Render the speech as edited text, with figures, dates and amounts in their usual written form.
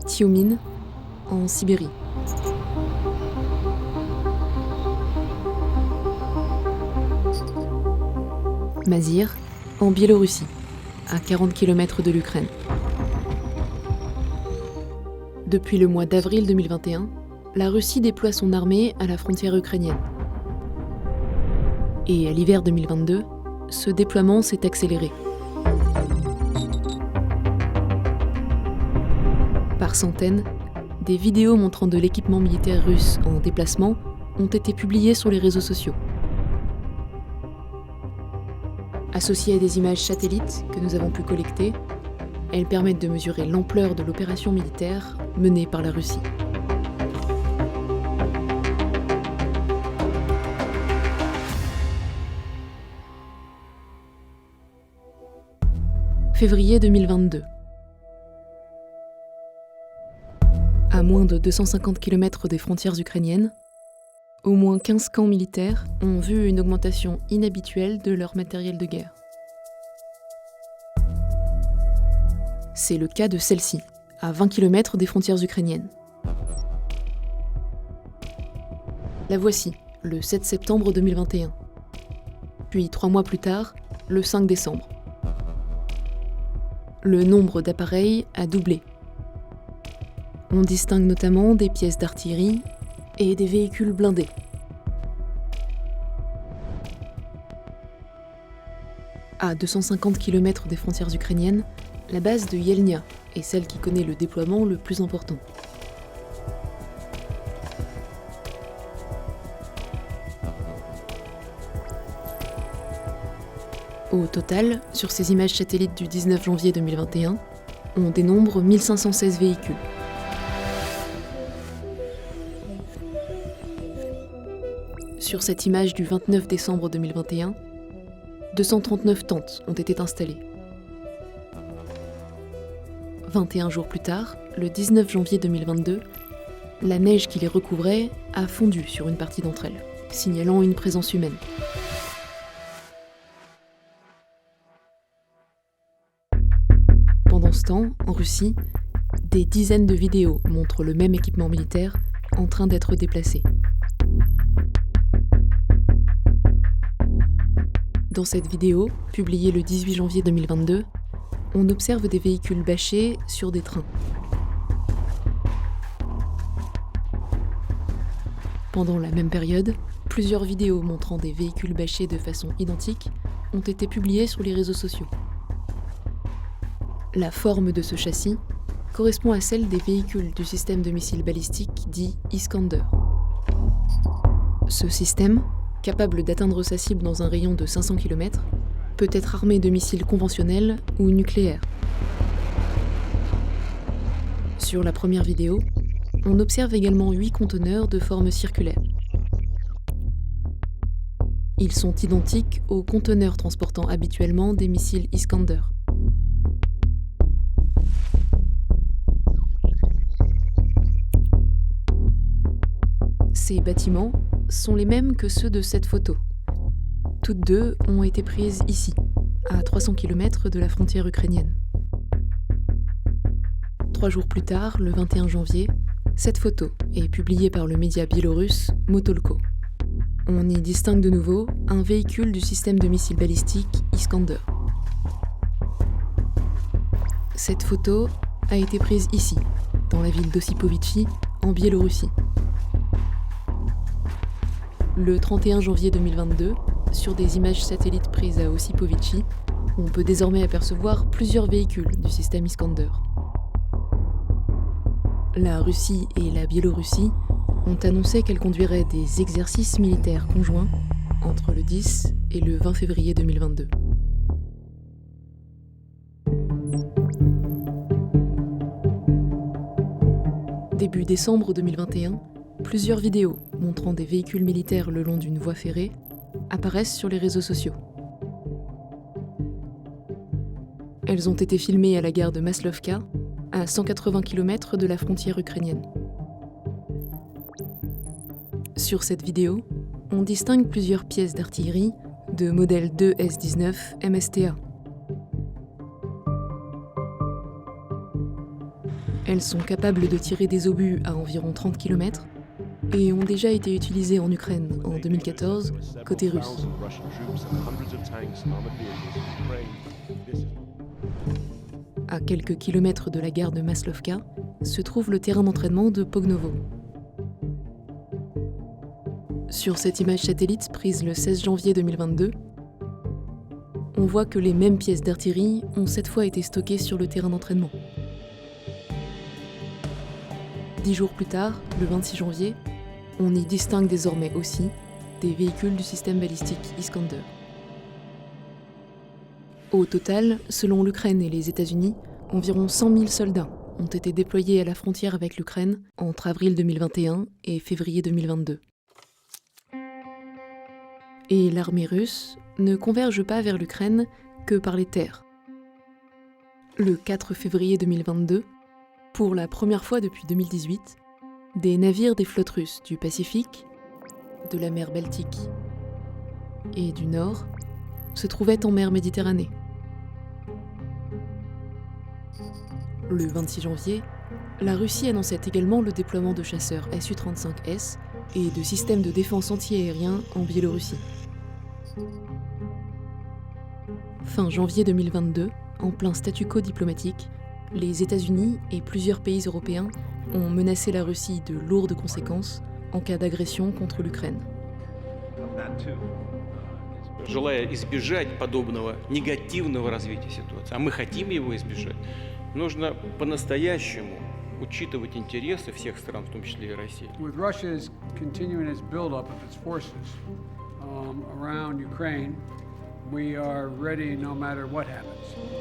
Tiomine, en Sibérie. Mazyr, en Biélorussie, à 40 km de l'Ukraine. Depuis le mois d'avril 2021, la Russie déploie son armée à la frontière ukrainienne. Et à l'hiver 2022, ce déploiement s'est accéléré. Par centaines, des vidéos montrant de l'équipement militaire russe en déplacement ont été publiées sur les réseaux sociaux. Associées à des images satellites que nous avons pu collecter, elles permettent de mesurer l'ampleur de l'opération militaire menée par la Russie. Février 2022. À moins de 250 km des frontières ukrainiennes, au moins 15 camps militaires ont vu une augmentation inhabituelle de leur matériel de guerre. C'est le cas de celle-ci, à 20 km des frontières ukrainiennes. La voici, le 7 septembre 2021. Puis 3 mois plus tard, le 5 décembre. Le nombre d'appareils a doublé. On distingue notamment des pièces d'artillerie et des véhicules blindés. À 250 km des frontières ukrainiennes, la base de Yelnya est celle qui connaît le déploiement le plus important. Au total, sur ces images satellites du 19 janvier 2021, on dénombre 1516 véhicules. Sur cette image du 29 décembre 2021, 239 tentes ont été installées. 21 jours plus tard, le 19 janvier 2022, la neige qui les recouvrait a fondu sur une partie d'entre elles, signalant une présence humaine. Pendant ce temps, en Russie, des dizaines de vidéos montrent le même équipement militaire en train d'être déplacé. Dans cette vidéo, publiée le 18 janvier 2022, on observe des véhicules bâchés sur des trains. Pendant la même période, plusieurs vidéos montrant des véhicules bâchés de façon identique ont été publiées sur les réseaux sociaux. La forme de ce châssis correspond à celle des véhicules du système de missiles balistiques dit Iskander. Ce système, capable d'atteindre sa cible dans un rayon de 500 km, peut être armé de missiles conventionnels ou nucléaires. Sur la première vidéo, on observe également 8 conteneurs de forme circulaire. Ils sont identiques aux conteneurs transportant habituellement des missiles Iskander. Ces bâtiments sont les mêmes que ceux de cette photo. Toutes deux ont été prises ici, à 300 km de la frontière ukrainienne. 3 jours plus tard, le 21 janvier, cette photo est publiée par le média biélorusse Motolko. On y distingue de nouveau un véhicule du système de missiles balistiques Iskander. Cette photo a été prise ici, dans la ville d'Ossipovichi, en Biélorussie. Le 31 janvier 2022, sur des images satellites prises à Ossipovichi, on peut désormais apercevoir plusieurs véhicules du système Iskander. La Russie et la Biélorussie ont annoncé qu'elles conduiraient des exercices militaires conjoints entre le 10 et le 20 février 2022. Début décembre 2021, plusieurs vidéos montrant des véhicules militaires le long d'une voie ferrée apparaissent sur les réseaux sociaux. Elles ont été filmées à la gare de Maslovka, à 180 km de la frontière ukrainienne. Sur cette vidéo, on distingue plusieurs pièces d'artillerie de modèle 2S-19 MSTA. Elles sont capables de tirer des obus à environ 30 km et ont déjà été utilisées en Ukraine en 2014, côté russe. À quelques kilomètres de la gare de Maslovka se trouve le terrain d'entraînement de Pognovo. Sur cette image satellite prise le 16 janvier 2022, on voit que les mêmes pièces d'artillerie ont cette fois été stockées sur le terrain d'entraînement. 10 jours plus tard, le 26 janvier, on y distingue désormais aussi des véhicules du système balistique Iskander. Au total, selon l'Ukraine et les États-Unis, environ 100 000 soldats ont été déployés à la frontière avec l'Ukraine entre avril 2021 et février 2022. Et l'armée russe ne converge pas vers l'Ukraine que par les terres. Le 4 février 2022, pour la première fois depuis 2018, des navires des flottes russes du Pacifique, de la mer Baltique et du Nord se trouvaient en mer Méditerranée. Le 26 janvier, la Russie annonçait également le déploiement de chasseurs Su-35S et de systèmes de défense anti-aérien en Biélorussie. Fin janvier 2022, en plein statu quo diplomatique, les États-Unis et plusieurs pays européens ont menacé la Russie de lourdes conséquences en cas d'agression contre l'Ukraine. Желая избежать подобного негативного развития ситуации, а мы хотим его избежать, нужно по-настоящему учитывать интересы всех стран, в том числе и России. With Russia's continuing its buildup of its forces around Ukraine, we are ready no matter what happens.